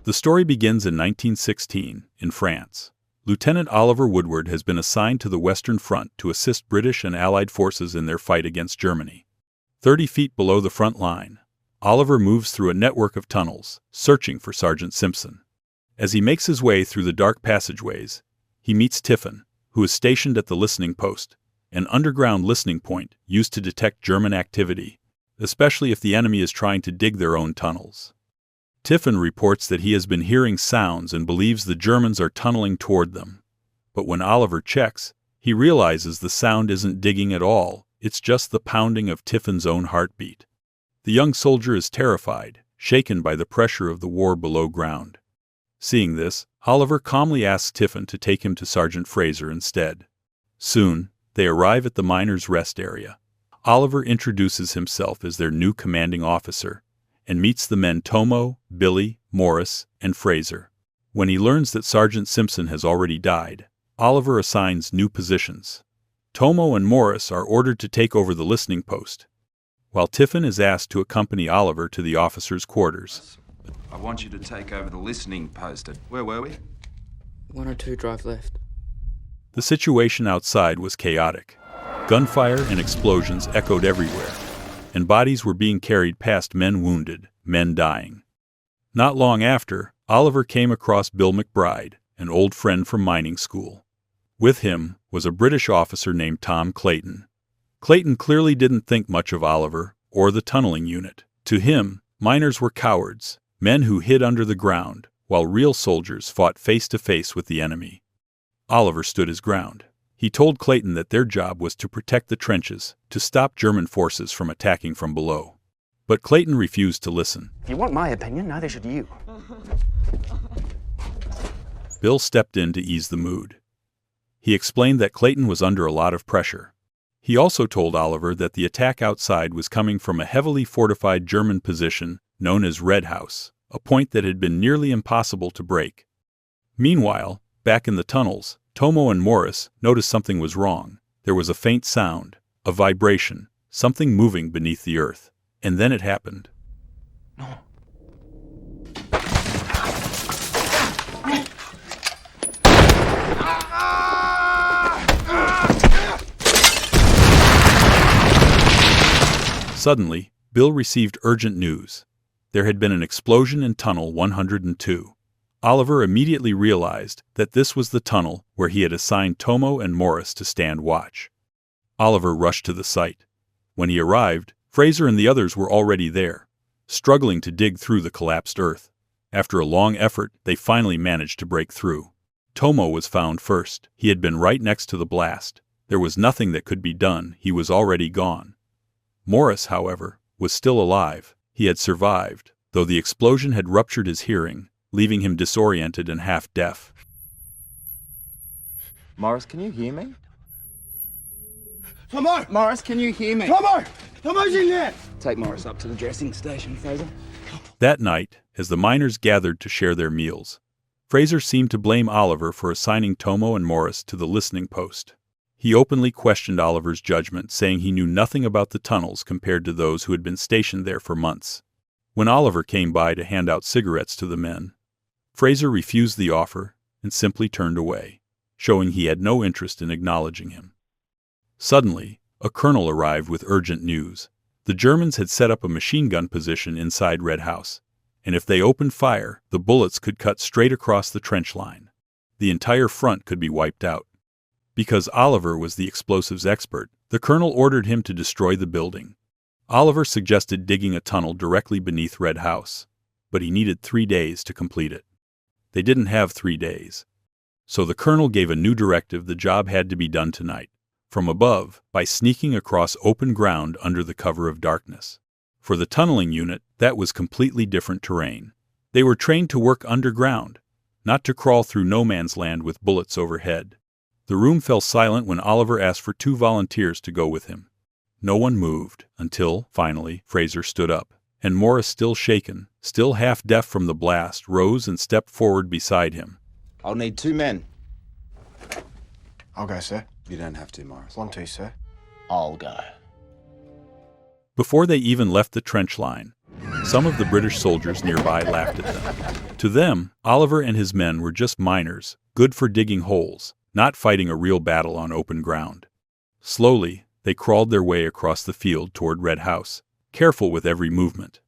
The story begins in 1916, in France. Lieutenant Oliver Woodward has been assigned to the Western Front to assist British and Allied forces in their fight against Germany. 30 feet below the front line, Oliver moves through a network of tunnels, searching for Sergeant Simpson. As he makes his way through the dark passageways, he meets Tiffin, who is stationed at the listening post, an underground listening point used to detect German activity, especially if the enemy is trying to dig their own tunnels. Tiffin reports that he has been hearing sounds and believes the Germans are tunneling toward them. But when Oliver checks, he realizes the sound isn't digging at all, it's just the pounding of Tiffin's own heartbeat. The young soldier is terrified, shaken by the pressure of the war below ground. Seeing this, Oliver calmly asks Tiffin to take him to Sergeant Fraser instead. Soon, they arrive at the miners' rest area. Oliver introduces himself as their new commanding officer, and meets the men Tomo, Billy, Morris, and Fraser. When he learns that Sergeant Simpson has already died, Oliver assigns new positions. Tomo and Morris are ordered to take over the listening post, while Tiffin is asked to accompany Oliver to the officers' quarters. I want you to take over the listening post. Where were we? 102 drive left. The situation outside was chaotic. Gunfire and explosions echoed everywhere, and bodies were being carried past men wounded, men dying. Not long after, Oliver came across Bill McBride, an old friend from mining school. With him was a British officer named Tom Clayton. Clayton clearly didn't think much of Oliver or the tunneling unit. To him, miners were cowards, men who hid under the ground, while real soldiers fought face to face with the enemy. Oliver stood his ground. He told Clayton that their job was to protect the trenches, to stop German forces from attacking from below. But Clayton refused to listen. If you want my opinion, neither should you. Bill stepped in to ease the mood. He explained that Clayton was under a lot of pressure. He also told Oliver that the attack outside was coming from a heavily fortified German position known as Red House, a point that had been nearly impossible to break. Meanwhile, back in the tunnels, Tomo and Morris noticed something was wrong. There was a faint sound, a vibration, something moving beneath the earth. And then it happened. No. Suddenly, Bill received urgent news. There had been an explosion in Tunnel 102. Oliver immediately realized that this was the tunnel where he had assigned Tomo and Morris to stand watch. Oliver rushed to the site. When he arrived, Fraser and the others were already there, struggling to dig through the collapsed earth. After a long effort, they finally managed to break through. Tomo was found first. He had been right next to the blast. There was nothing that could be done. He was already gone. Morris, however, was still alive. He had survived, though the explosion had ruptured his hearing, leaving him disoriented and half-deaf. Morris, can you hear me? Tomo! Morris, can you hear me? Tomo! Tomo's in there! Take Morris up to the dressing station, Fraser. That night, as the miners gathered to share their meals, Fraser seemed to blame Oliver for assigning Tomo and Morris to the listening post. He openly questioned Oliver's judgment, saying he knew nothing about the tunnels compared to those who had been stationed there for months. When Oliver came by to hand out cigarettes to the men, Fraser refused the offer and simply turned away, showing he had no interest in acknowledging him. Suddenly, a colonel arrived with urgent news. The Germans had set up a machine gun position inside Red House, and if they opened fire, the bullets could cut straight across the trench line. The entire front could be wiped out. Because Oliver was the explosives expert, the colonel ordered him to destroy the building. Oliver suggested digging a tunnel directly beneath Red House, but he needed 3 days to complete it. They didn't have 3 days. So the colonel gave a new directive: the job had to be done tonight, from above, by sneaking across open ground under the cover of darkness. For the tunneling unit, that was completely different terrain. They were trained to work underground, not to crawl through no man's land with bullets overhead. The room fell silent when Oliver asked for 2 volunteers to go with him. No one moved, until, finally, Fraser stood up, and Morris, still shaken, still half-deaf from the blast, rose and stepped forward beside him. I'll need 2 men. I'll go, sir. You don't have to, Morris. Want to, sir? I'll go. Before they even left the trench line, Some of the British soldiers nearby laughed at them. To them, Oliver and his men were just miners, good for digging holes, not fighting a real battle on open ground. Slowly, they crawled their way across the field toward Red House, careful with every movement.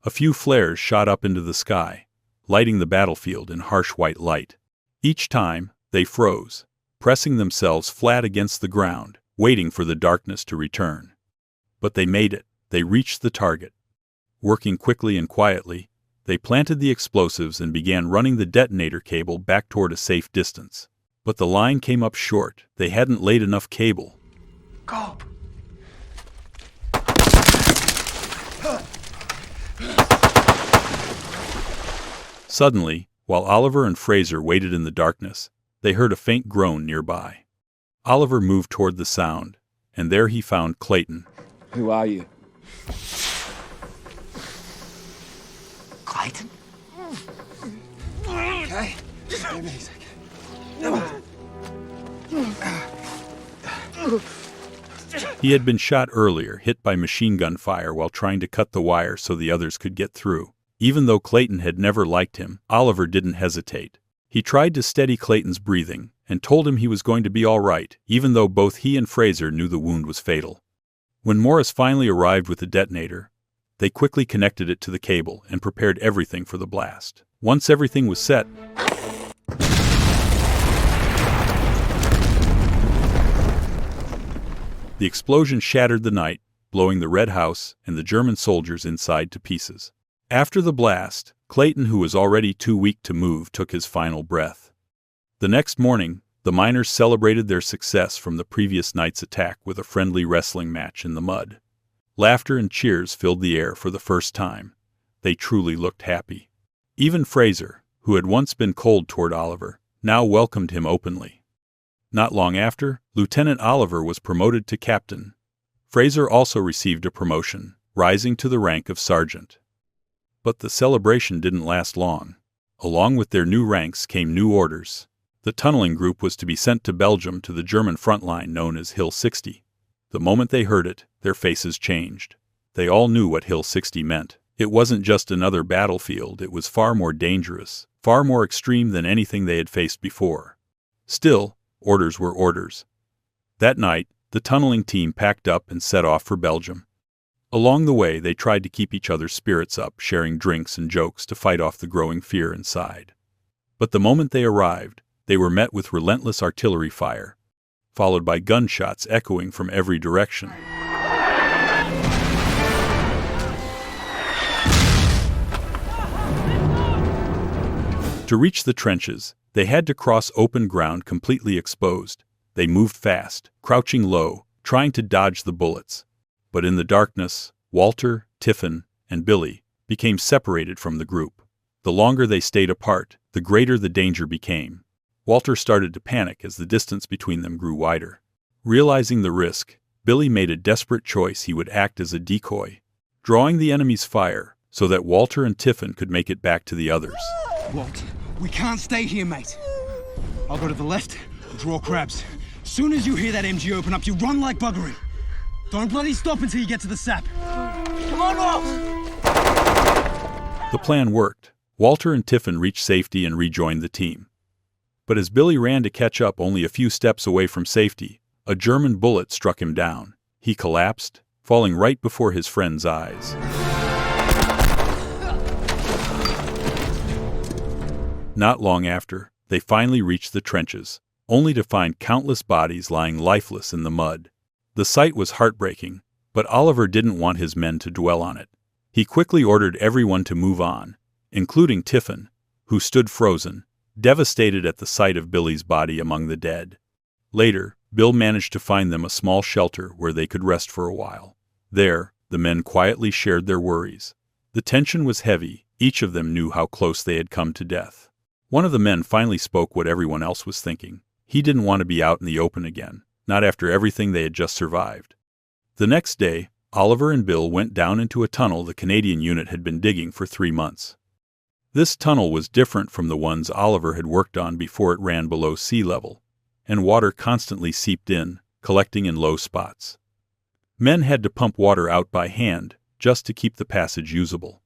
A few flares shot up into the sky, lighting the battlefield in harsh white light. Each time, they froze, pressing themselves flat against the ground, waiting for the darkness to return. But they made it. They reached the target. Working quickly and quietly, they planted the explosives and began running the detonator cable back toward a safe distance. But the line came up short. They hadn't laid enough cable. Go! Suddenly, while Oliver and Fraser waited in the darkness, they heard a faint groan nearby. Oliver moved toward the sound, and there he found Clayton. Who are you? Clayton? Okay. Just give me a second. He had been shot earlier, hit by machine gun fire while trying to cut the wire so the others could get through. Even though Clayton had never liked him, Oliver didn't hesitate. He tried to steady Clayton's breathing and told him he was going to be all right, even though both he and Fraser knew the wound was fatal. When Morris finally arrived with the detonator, they quickly connected it to the cable and prepared everything for the blast. Once everything was set, the explosion shattered the night, blowing the Red House and the German soldiers inside to pieces. After the blast, Clayton, who was already too weak to move, took his final breath. The next morning, the miners celebrated their success from the previous night's attack with a friendly wrestling match in the mud. Laughter and cheers filled the air for the first time. They truly looked happy. Even Fraser, who had once been cold toward Oliver, now welcomed him openly. Not long after, Lieutenant Oliver was promoted to captain. Fraser also received a promotion, rising to the rank of sergeant. But the celebration didn't last long. Along with their new ranks came new orders. The tunneling group was to be sent to Belgium to the German front line known as Hill 60. The moment they heard it, their faces changed. They all knew what Hill 60 meant. It wasn't just another battlefield, it was far more dangerous, far more extreme than anything they had faced before. Still, orders were orders. That night, the tunneling team packed up and set off for Belgium. Along the way, they tried to keep each other's spirits up, sharing drinks and jokes to fight off the growing fear inside. But the moment they arrived, they were met with relentless artillery fire, followed by gunshots echoing from every direction. To reach the trenches, they had to cross open ground completely exposed. They moved fast, crouching low, trying to dodge the bullets. But in the darkness, Walter, Tiffin, and Billy became separated from the group. The longer they stayed apart, the greater the danger became. Walter started to panic as the distance between them grew wider. Realizing the risk, Billy made a desperate choice. He would act as a decoy, drawing the enemy's fire so that Walter and Tiffin could make it back to the others. Walt, we can't stay here, mate. I'll go to the left, draw crabs. Soon as you hear that MG open up, you run like buggery. Don't bloody stop until you get to the sap. Come on, Walt! The plan worked. Walter and Tiffin reached safety and rejoined the team. But as Billy ran to catch up only a few steps away from safety, a German bullet struck him down. He collapsed, falling right before his friend's eyes. Not long after, they finally reached the trenches, only to find countless bodies lying lifeless in the mud. The sight was heartbreaking, but Oliver didn't want his men to dwell on it. He quickly ordered everyone to move on, including Tiffin, who stood frozen, devastated at the sight of Billy's body among the dead. Later, Bill managed to find them a small shelter where they could rest for a while. There, the men quietly shared their worries. The tension was heavy. Each of them knew how close they had come to death. One of the men finally spoke what everyone else was thinking. He didn't want to be out in the open again, not after everything they had just survived. The next day, Oliver and Bill went down into a tunnel the Canadian unit had been digging for 3 months. This tunnel was different from the ones Oliver had worked on before. It ran below sea level, and water constantly seeped in, collecting in low spots. Men had to pump water out by hand, just to keep the passage usable.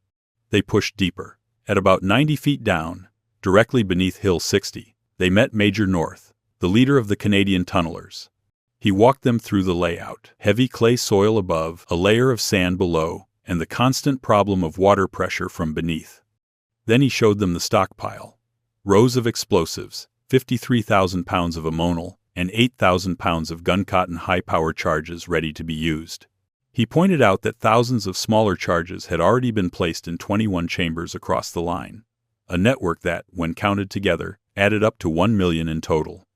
They pushed deeper. At about 90 feet down, directly beneath Hill 60, they met Major North, the leader of the Canadian tunnelers. He walked them through the layout: heavy clay soil above, a layer of sand below, and the constant problem of water pressure from beneath. Then he showed them the stockpile: rows of explosives, 53,000 pounds of ammonal, and 8,000 pounds of gun-cotton high-power charges ready to be used. He pointed out that thousands of smaller charges had already been placed in 21 chambers across the line, a network that, when counted together, added up to 1 million in total.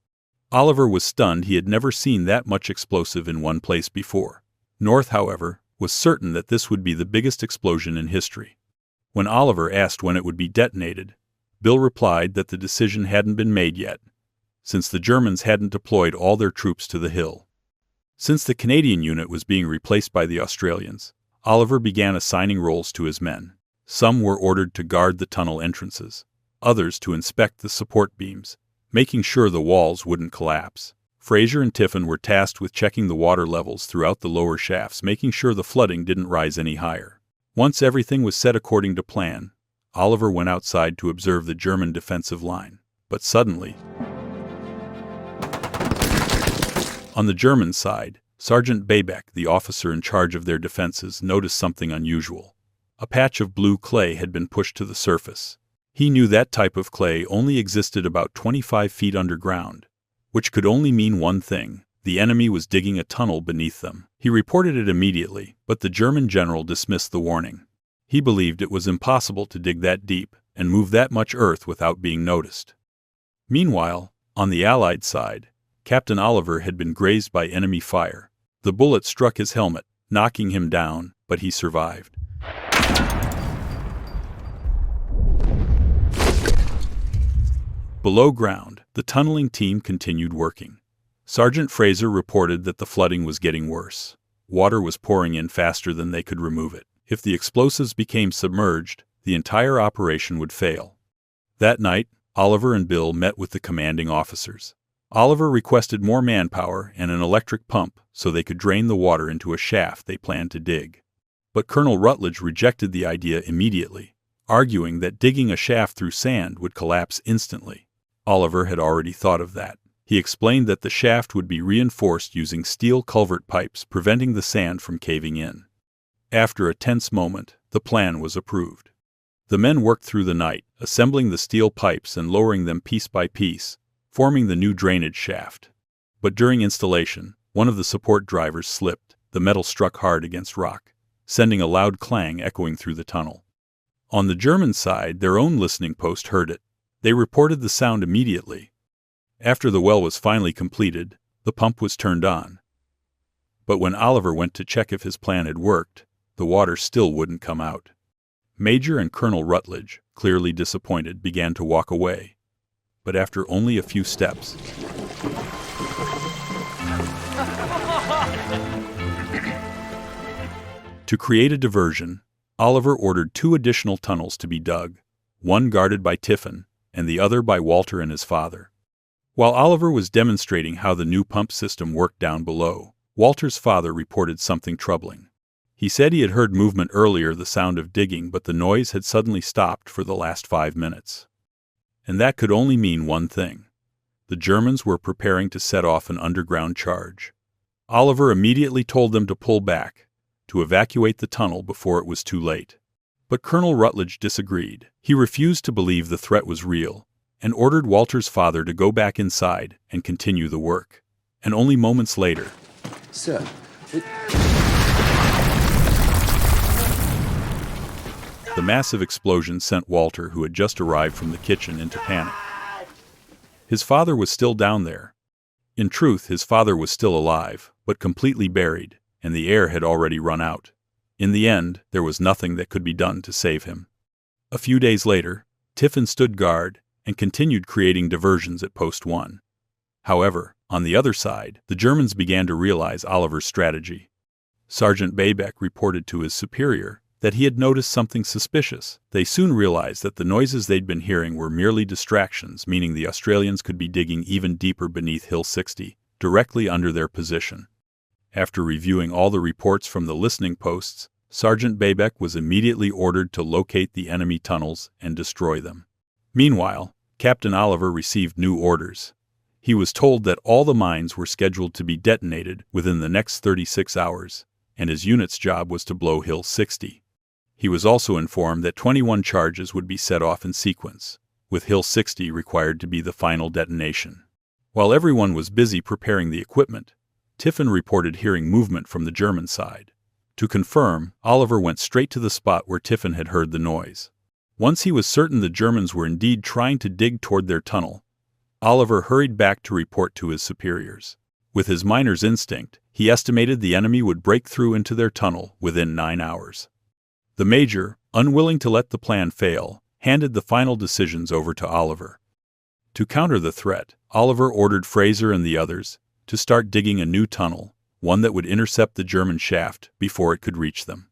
Oliver was stunned. He had never seen that much explosive in one place before. North, however, was certain that this would be the biggest explosion in history. When Oliver asked when it would be detonated, Bill replied that the decision hadn't been made yet, since the Germans hadn't deployed all their troops to the hill. Since the Canadian unit was being replaced by the Australians, Oliver began assigning roles to his men. Some were ordered to guard the tunnel entrances, others to inspect the support beams, making sure the walls wouldn't collapse. Fraser and Tiffin were tasked with checking the water levels throughout the lower shafts, making sure the flooding didn't rise any higher. Once everything was set according to plan, Oliver went outside to observe the German defensive line. But suddenly, on the German side, Sergeant Baybeck, the officer in charge of their defenses, noticed something unusual. A patch of blue clay had been pushed to the surface. He knew that type of clay only existed about 25 feet underground, which could only mean one thing: the enemy was digging a tunnel beneath them. He reported it immediately, but the German general dismissed the warning. He believed it was impossible to dig that deep and move that much earth without being noticed. Meanwhile, on the Allied side, Captain Oliver had been grazed by enemy fire. The bullet struck his helmet, knocking him down, but he survived. Below ground, the tunneling team continued working. Sergeant Fraser reported that the flooding was getting worse. Water was pouring in faster than they could remove it. If the explosives became submerged, the entire operation would fail. That night, Oliver and Bill met with the commanding officers. Oliver requested more manpower and an electric pump so they could drain the water into a shaft they planned to dig. But Colonel Rutledge rejected the idea immediately, arguing that digging a shaft through sand would collapse instantly. Oliver had already thought of that. He explained that the shaft would be reinforced using steel culvert pipes, preventing the sand from caving in. After a tense moment, the plan was approved. The men worked through the night, assembling the steel pipes and lowering them piece by piece, forming the new drainage shaft. But during installation, one of the support drivers slipped. The metal struck hard against rock, sending a loud clang echoing through the tunnel. On the German side, their own listening post heard it. They reported the sound immediately. After the well was finally completed, the pump was turned on. But when Oliver went to check if his plan had worked, the water still wouldn't come out. Major and Colonel Rutledge, clearly disappointed, began to walk away. But after only a few steps, to create a diversion, Oliver ordered 2 additional tunnels to be dug, one guarded by Tiffin and the other by Walter and his father. While Oliver was demonstrating how the new pump system worked down below, Walter's father reported something troubling. He said he had heard movement earlier, the sound of digging, but the noise had suddenly stopped for the last 5 minutes. And that could only mean one thing: the Germans were preparing to set off an underground charge. Oliver immediately told them to pull back, to evacuate the tunnel before it was too late. But Colonel Rutledge disagreed. He refused to believe the threat was real, and ordered Walter's father to go back inside and continue the work. And only moments later, Sir, the massive explosion sent Walter, who had just arrived from the kitchen, into panic. His father was still down there. In truth, his father was still alive, but completely buried, and the air had already run out. In the end, there was nothing that could be done to save him. A few days later, Tiffin stood guard and continued creating diversions at Post 1. However, on the other side, the Germans began to realize Oliver's strategy. Sergeant Baybeck reported to his superior that he had noticed something suspicious. They soon realized that the noises they'd been hearing were merely distractions, meaning the Australians could be digging even deeper beneath Hill 60, directly under their position. After reviewing all the reports from the listening posts, Sergeant Baybeck was immediately ordered to locate the enemy tunnels and destroy them. Meanwhile, Captain Oliver received new orders. He was told that all the mines were scheduled to be detonated within the next 36 hours, and his unit's job was to blow Hill 60. He was also informed that 21 charges would be set off in sequence, with Hill 60 required to be the final detonation. While everyone was busy preparing the equipment, Tiffin reported hearing movement from the German side. To confirm, Oliver went straight to the spot where Tiffin had heard the noise. Once he was certain the Germans were indeed trying to dig toward their tunnel, Oliver hurried back to report to his superiors. With his miner's instinct, he estimated the enemy would break through into their tunnel within 9 hours. The major, unwilling to let the plan fail, handed the final decisions over to Oliver. To counter the threat, Oliver ordered Fraser and the others to start digging a new tunnel, one that would intercept the German shaft before it could reach them.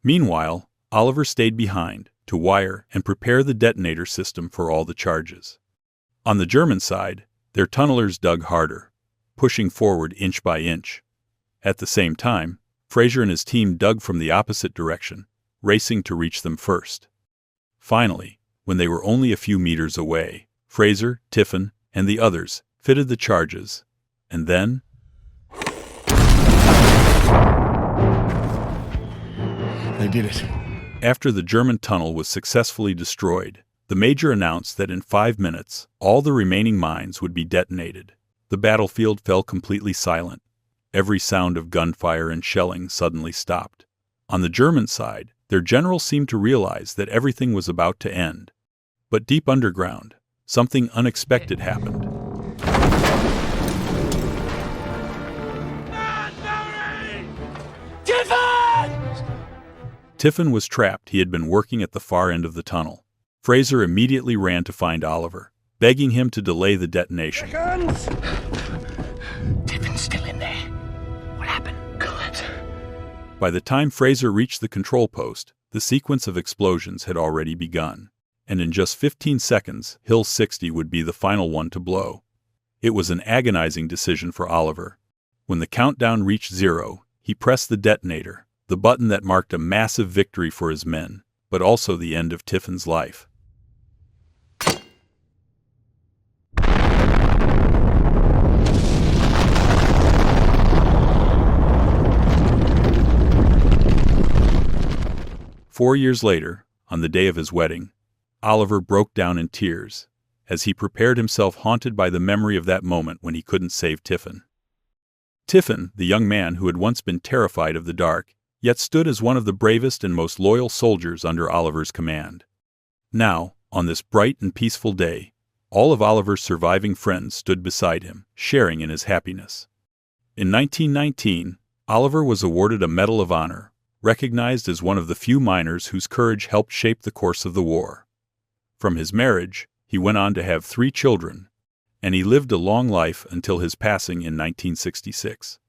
Meanwhile, Oliver stayed behind to wire and prepare the detonator system for all the charges. On the German side, their tunnelers dug harder, pushing forward inch by inch. At the same time, Fraser and his team dug from the opposite direction, racing to reach them first. Finally, when they were only a few meters away, Fraser, Tiffin, and the others fitted the charges, and then... They did it. After the German tunnel was successfully destroyed, the major announced that in 5 minutes, all the remaining mines would be detonated. The battlefield fell completely silent. Every sound of gunfire and shelling suddenly stopped. On the German side, their general seemed to realize that everything was about to end. But deep underground, something unexpected happened. Tiffin was trapped. He had been working at the far end of the tunnel. Fraser immediately ran to find Oliver, begging him to delay the detonation. Tiffin's still in there. What happened? God. By the time Fraser reached the control post, the sequence of explosions had already begun, and in just 15 seconds, Hill 60 would be the final one to blow. It was an agonizing decision for Oliver. When the countdown reached 0, he pressed the detonator, the button that marked a massive victory for his men, but also the end of Tiffin's life. Four years later, on the day of his wedding, Oliver broke down in tears as he prepared himself, haunted by the memory of that moment when he couldn't save Tiffin. Tiffin, the young man who had once been terrified of the dark, yet stood as one of the bravest and most loyal soldiers under Oliver's command. Now, on this bright and peaceful day, all of Oliver's surviving friends stood beside him, sharing in his happiness. In 1919, Oliver was awarded a Medal of Honor, recognized as one of the few miners whose courage helped shape the course of the war. From his marriage, he went on to have 3 children, and he lived a long life until his passing in 1966.